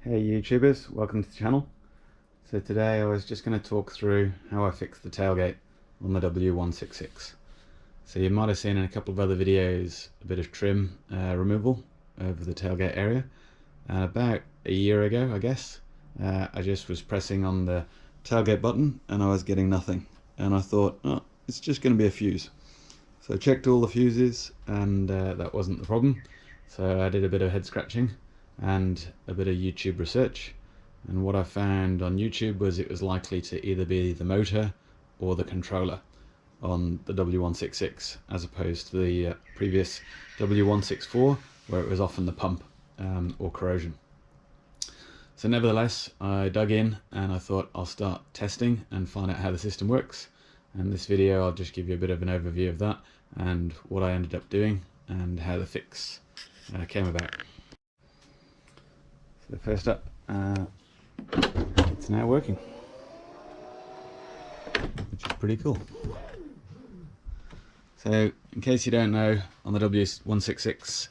Hey YouTubers, welcome to the channel. So today I was just going to talk through how I fixed the tailgate on the W166. So you might have seen in a couple of other videos a bit of trim removal over the tailgate area. And about a year ago, I guess, I just was pressing on the tailgate button and I was getting nothing. And I thought, oh, it's just going to be a fuse. So I checked all the fuses and that wasn't the problem. So I did a bit of head scratching and a bit of YouTube research, and what I found on YouTube was it was likely to either be the motor or the controller on the W166 as opposed to the previous W164 where it was often the pump or corrosion. So nevertheless, I dug in and I thought I'll start testing and find out how the system works, and this video I'll just give you a bit of an overview of that and what I ended up doing and how the fix came about. So first up, it's now working, which is pretty cool. So in case you don't know, on the W166,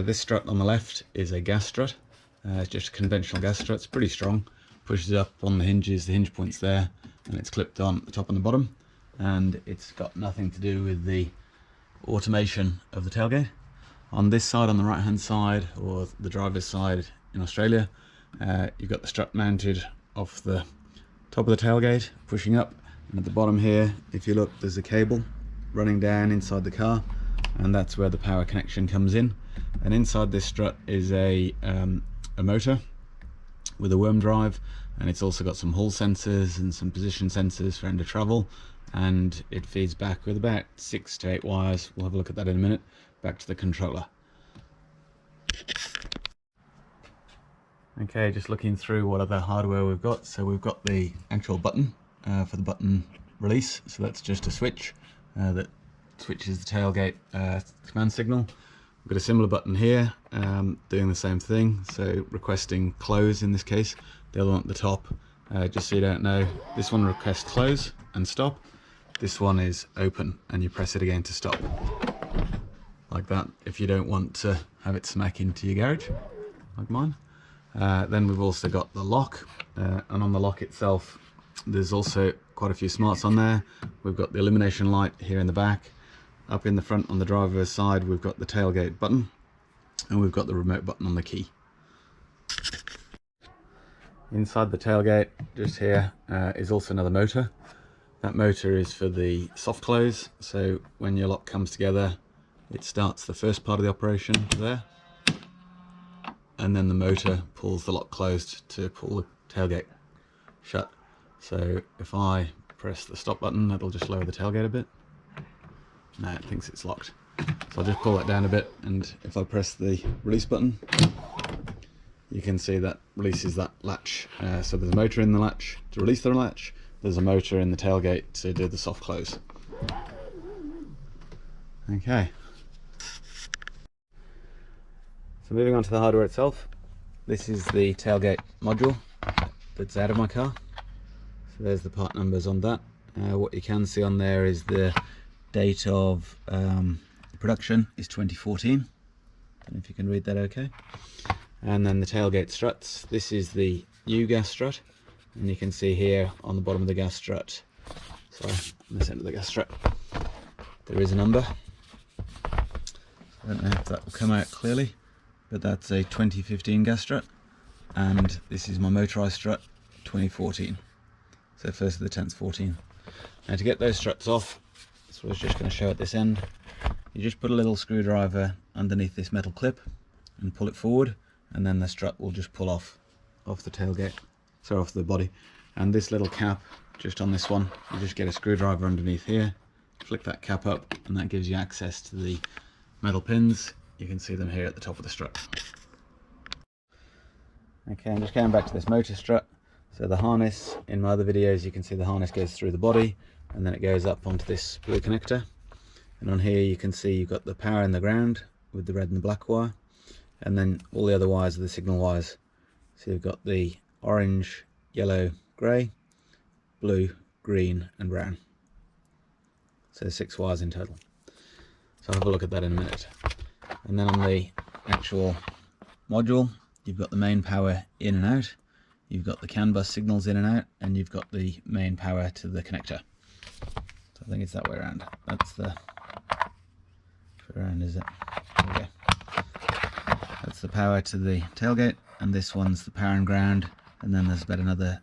this strut on the left is a gas strut. It's just a conventional gas strut. It's pretty strong. Pushes up on the hinges, the hinge point's there, and it's clipped on the top and the bottom, and it's got nothing to do with the automation of the tailgate. On this side, on the right hand side, or the driver's side in Australia, you've got the strut mounted off the top of the tailgate, pushing up, and at the bottom here, if you look, there's a cable running down inside the car, and that's where the power connection comes in. And inside this strut is a motor with a worm drive, and it's also got some hall sensors and some position sensors for end of travel, and it feeds back with about 6 to 8 wires, we'll have a look at that in a minute, back to the controller. Okay, just looking through what other hardware we've got. So we've got the actual button for the button release, so that's just a switch that switches the tailgate command signal. We've got a similar button here doing the same thing, so requesting close in this case. The other one at the top, just so you don't know, this one requests close and stop. This one is open and you press it again to stop. Like that, if you don't want to have it smack into your garage, like mine. Then we've also got the lock, and on the lock itself there's also quite a few smarts on there. We've got the illumination light here in the back. Up in the front on the driver's side we've got the tailgate button, and we've got the remote button on the key. Inside the tailgate, just here, is also another motor. That motor is for the soft close, so when your lock comes together it starts the first part of the operation there, and then the motor pulls the lock closed to pull the tailgate shut. So if I press the stop button, it'll just lower the tailgate a bit. Now it thinks it's locked, so I'll just pull it down a bit, and if I press the release button, you can see that releases that latch. So there's a motor in the latch to release the latch, there's a motor in the tailgate to do the soft close. Okay. So moving on to the hardware itself, this is the tailgate module that's out of my car. So there's the part numbers on that. What you can see on there is the date of production is 2014. Don't know if you can read that okay. And then the tailgate struts. This is the new gas strut, and you can see here on the bottom of the gas strut, sorry, on this end of the gas strut, there is a number. I don't know if that will come out clearly, but that's a 2015 gas strut, and this is my motorized strut 2014, so 1st of the 10th 14. Now to get those struts off, that's what I was just going to show at this end, you just put a little screwdriver underneath this metal clip and pull it forward, and then the strut will just pull off the tailgate, so off the body. And this little cap just on this one, you just get a screwdriver underneath here, flick that cap up, and that gives you access to the metal pins. You can see them here at the top of the strut. Okay, I'm just going back to this motor strut. So the harness, in my other videos you can see the harness goes through the body and then it goes up onto this blue connector. And on here you can see you've got the power and the ground with the red and the black wire. And then all the other wires are the signal wires. So you've got the orange, yellow, grey, blue, green and brown. So 6 wires in total. So I'll have a look at that in a minute. And then on the actual module, you've got the main power in and out, you've got the CAN bus signals in and out, and you've got the main power to the connector. So I think it's that way around. That's the around, is it? Okay. That's the power to the tailgate, and this one's the power and ground, and then there's about another,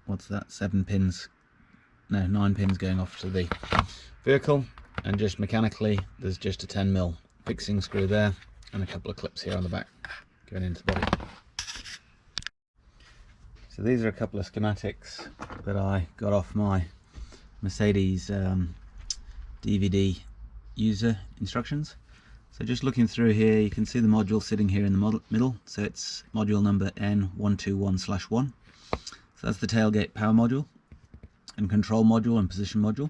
what's that, 9 pins going off to the vehicle. And just mechanically, there's just a 10mm fixing screw there and a couple of clips here on the back going into the body. So these are a couple of schematics that I got off my Mercedes DVD user instructions. So just looking through here, you can see the module sitting here in the middle. So it's module number N121/1. So that's the tailgate power module and control module and position module.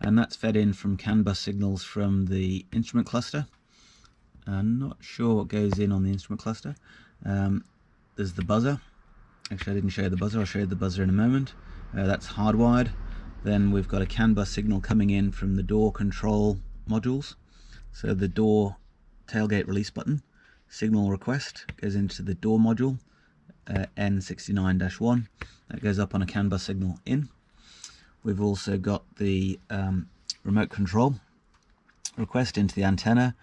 And that's fed in from CAN bus signals from the instrument cluster. I'm not sure what goes in on the instrument cluster. There's the buzzer. Actually, I didn't show you the buzzer. I'll show you the buzzer in a moment. That's hardwired. Then we've got a CAN bus signal coming in from the door control modules. So the door tailgate release button signal request goes into the door module N69-1. That goes up on a CAN bus signal in. We've also got the remote control request into the antenna,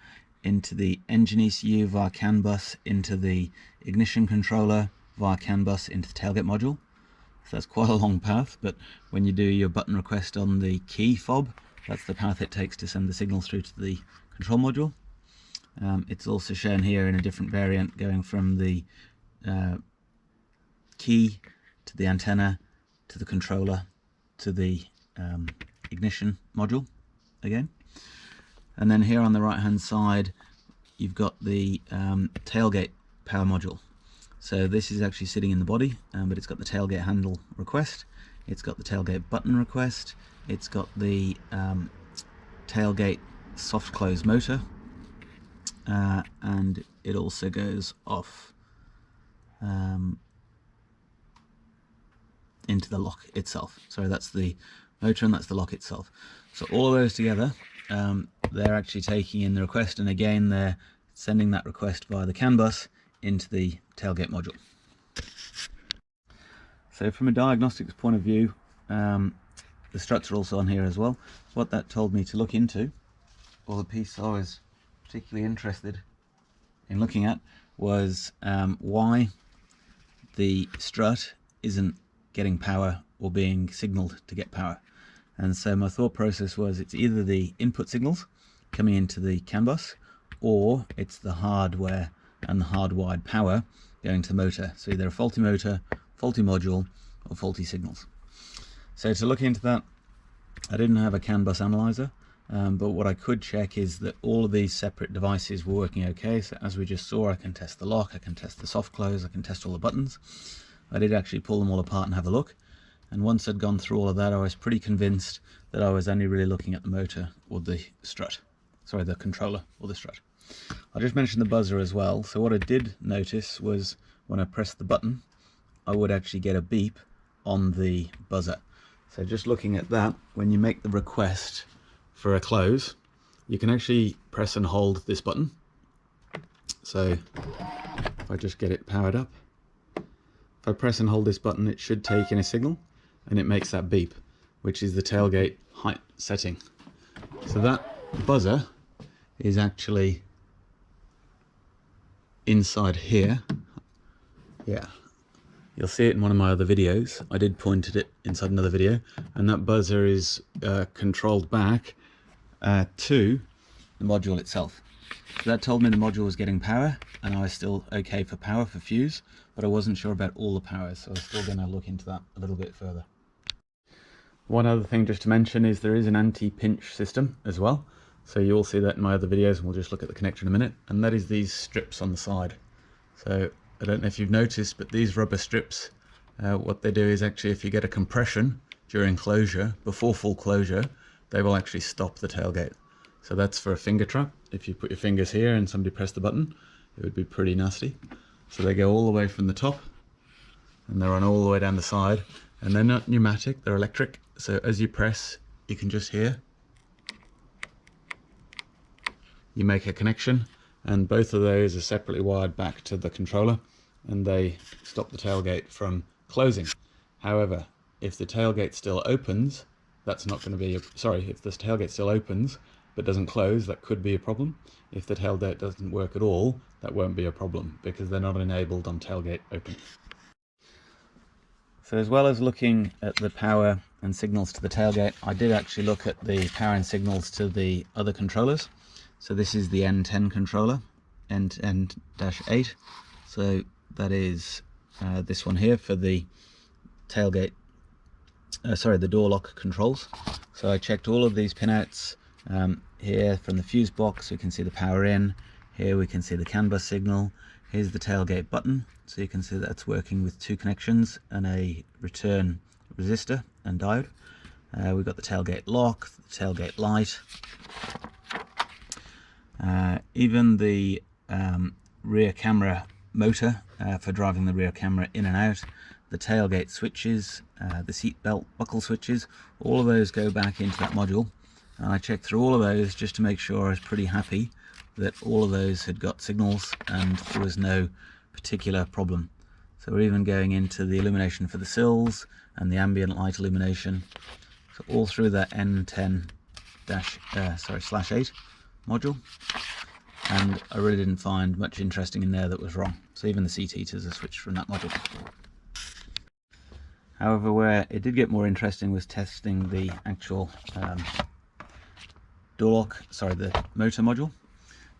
into the engine ECU via CAN bus, into the ignition controller via CAN bus, into the tailgate module. So that's quite a long path, but when you do your button request on the key fob, that's the path it takes to send the signals through to the control module. It's also shown here in a different variant, going from the key to the antenna to the controller to the ignition module again. And then here on the right hand side you've got the tailgate power module. So this is actually sitting in the body, but it's got the tailgate handle request, it's got the tailgate button request, it's got the tailgate soft close motor, and it also goes off into the lock itself. Sorry, that's the motor and that's the lock itself. So all of those together, they're actually taking in the request, and again they're sending that request via the CAN bus into the tailgate module. So from a diagnostics point of view, the struts are also on here as well. What that told me to look into, or the piece I was particularly interested in looking at, was why the strut isn't getting power or being signaled to get power. And so my thought process was, it's either the input signals coming into the CAN bus, or it's the hardware and the hardwired power going to the motor. So either a faulty motor, faulty module, or faulty signals. So to look into that, I didn't have a CAN bus analyzer, but what I could check is that all of these separate devices were working okay. So as we just saw, I can test the lock, I can test the soft close, I can test all the buttons. I did actually pull them all apart and have a look, and once I'd gone through all of that, I was pretty convinced that I was only really looking at the motor or the strut. Sorry, the controller or the strut. I just mentioned the buzzer as well. So what I did notice was when I pressed the button, I would actually get a beep on the buzzer. So just looking at that, when you make the request for a close, you can actually press and hold this button. So if I just get it powered up, if I press and hold this button, it should take in a signal, and it makes that beep, which is the tailgate height setting. So that buzzer is actually inside here. Yeah, you'll see it in one of my other videos. I did point at it inside another video, and that buzzer is controlled back to the module itself. So that told me the module was getting power, and I was still okay for power for fuse, but I wasn't sure about all the powers, so I was still going to look into that a little bit further. One other thing just to mention is there is an anti-pinch system as well. So you'll see that in my other videos, and we'll just look at the connector in a minute, and that is these strips on the side. So I don't know if you've noticed, but these rubber strips, what they do is actually, if you get a compression during closure, before full closure, they will actually stop the tailgate. So that's for a finger trap. If you put your fingers here and somebody pressed the button, it would be pretty nasty. So they go all the way from the top, and they're on all the way down the side, and they're not pneumatic, they're electric. So as you press, you can just hear, you make a connection, and both of those are separately wired back to the controller, and they stop the tailgate from closing. However, if the tailgate still opens, that's not going to be if the tailgate still opens but doesn't close, that could be a problem. If the tailgate doesn't work at all, that won't be a problem because they're not enabled on tailgate open. So as well as looking at the power and signals to the tailgate, I did actually look at the power and signals to the other controllers. So this is the N10 controller, N10-8. So that is this one here for the tailgate, the door lock controls. So I checked all of these pinouts. Here from the fuse box we can see the power in, here we can see the CAN bus signal, here's the tailgate button, so you can see that's working with 2 connections and a return resistor and diode. We've got the tailgate lock, the tailgate light, even the rear camera motor for driving the rear camera in and out, the tailgate switches, the seat belt buckle switches, all of those go back into that module. And I checked through all of those just to make sure I was pretty happy that all of those had got signals and there was no particular problem. So we're even going into the illumination for the sills and the ambient light illumination. So all through that N10-8 module. And I really didn't find much interesting in there that was wrong. So even the seat heaters are switched from that module. However, where it did get more interesting was testing the actual the motor module.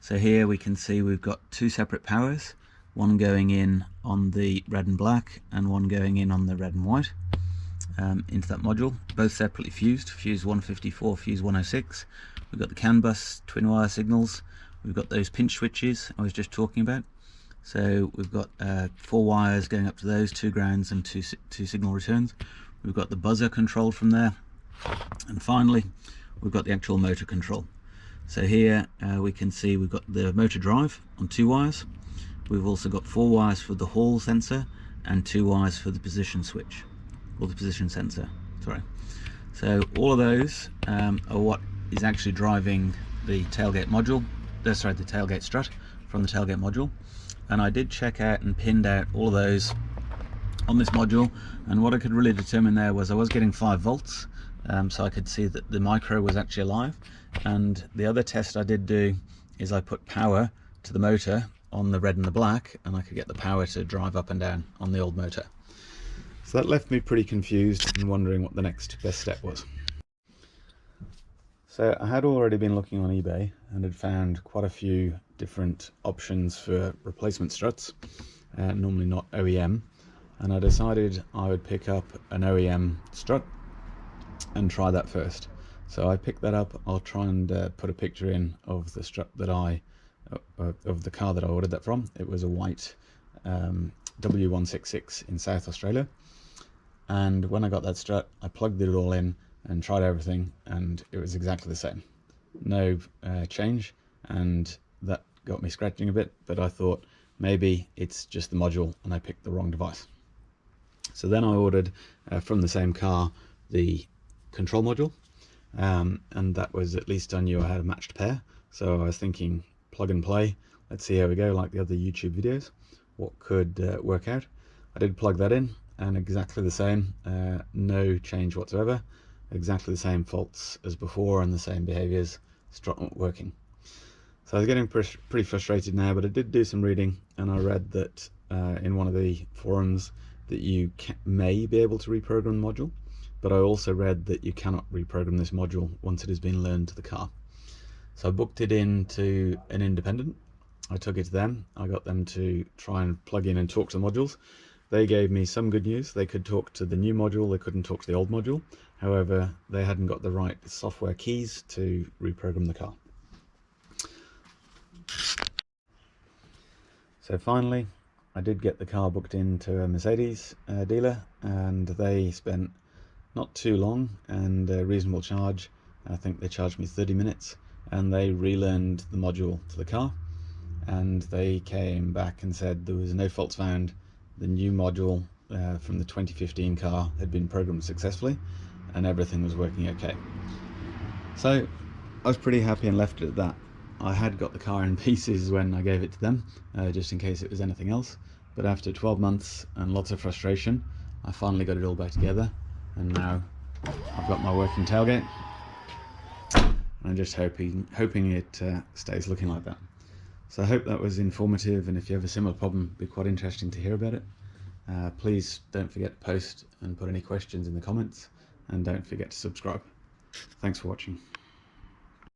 So here we can see we've got 2 separate powers, one going in on the red and black and one going in on the red and white into that module, both separately fused, fuse 154, fuse 106. We've got the CAN bus twin wire signals, we've got those pinch switches I was just talking about. So we've got 4 wires going up to those, 2 grounds and two signal returns. We've got the buzzer controlled from there, and finally we've got the actual motor control. So here we can see we've got the motor drive on 2 wires. We've also got 4 wires for the hall sensor and 2 wires for the position switch, or the position sensor, sorry. So all of those are what is actually driving the tailgate module, the tailgate strut from the tailgate module. And I did check out and pinned out all of those on this module, and what I could really determine there was I was getting 5 volts. So I could see that the micro was actually alive, and the other test I did do is I put power to the motor on the red and the black, and I could get the power to drive up and down on the old motor. So that left me pretty confused and wondering what the next best step was. So I had already been looking on eBay and had found quite a few different options for replacement struts, normally not OEM, and I decided I would pick up an OEM strut and try that first. So I picked that up. I'll try and put a picture in of the strut that of the car that I ordered that from. It was a white W166 in South Australia, and when I got that strut I plugged it all in and tried everything, and it was exactly the same, no change, and that got me scratching a bit, but I thought maybe it's just the module and I picked the wrong device. So then I ordered from the same car the control module, and that was, at least I knew I had a matched pair, so I was thinking plug and play, let's see how we go, like the other YouTube videos, what could work out. I did plug that in, and exactly the same, no change whatsoever, exactly the same faults as before and the same behaviors, strut not working. So I was getting pretty frustrated now, but I did do some reading, and I read that in one of the forums that you may be able to reprogram the module, but I also read that you cannot reprogram this module once it has been learned to the car. So I booked it into an independent. I took it to them. I got them to try and plug in and talk to the modules. They gave me some good news. They could talk to the new module, they couldn't talk to the old module. However, they hadn't got the right software keys to reprogram the car. So finally, I did get the car booked into a Mercedes dealer, and they spent not too long and a reasonable charge. I think they charged me 30 minutes, and they relearned the module to the car, and they came back and said there was no faults found. The new module from the 2015 car had been programmed successfully, and everything was working okay. So I was pretty happy and left it at that. I had got the car in pieces when I gave it to them, just in case it was anything else, but after 12 months and lots of frustration, I finally got it all back together, and now I've got my working tailgate. I'm just hoping it stays looking like that. So I hope that was informative, and if you have a similar problem, it'd be quite interesting to hear about it. Please don't forget to post and put any questions in the comments, and don't forget to subscribe. Thanks for watching.